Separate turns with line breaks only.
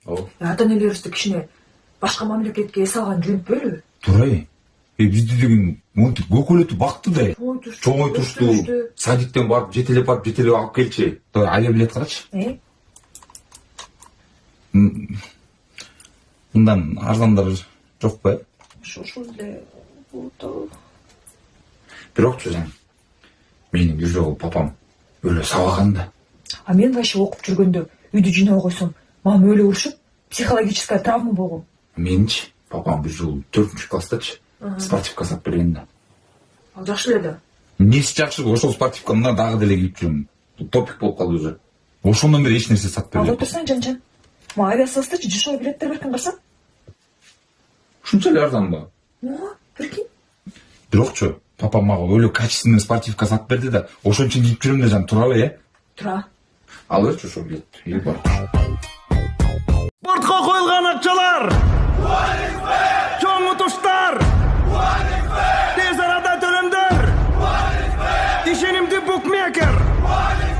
ата энелерибизди кичине башка мамлекетке эс алган жөнөтпөйлү?
Турай. Бизди деген монтип көкөлөтүп бакты да. Чоңой тушту. Садиктен барып жетелеп алып келчи. Айла билет карачы. Мындан арзандар жок ба?
Ошол эле.
Бирокчу сен. Менин бир жолу папам өлө сабаган да.
А мен вообще окуп жүргөндө үйдү жыйнап койсом, мама өлө урушуп, психологическая травма болгон.
Менчи папам бир жолу 4-класстачы спортивка сатып берген да.
Ал жакшы эле да.
Эмнеси жакшы, ошол спортивка мына дагы деле кийип жүрүм. Топик болуп калды уже. Ошондон бери эч нерсе сатып
Ал
бербейм.
отурсаң жанжан. Мага авиасоюздачы жашоо билеттер беркин барсам?
Ушунча эле арзан ба?
Прикинь.
Бирокчу папам мага өлө качественный спортивка сатып берди да, ошон үчүн кийип жүрөм да жан, турабы,
Тура.
Ал берчи ошол билет. Бар.
Спортқа қойылған ақшалар! Чоң ұтыштар! Тез арада төлемдер! Ишенимді букмекер!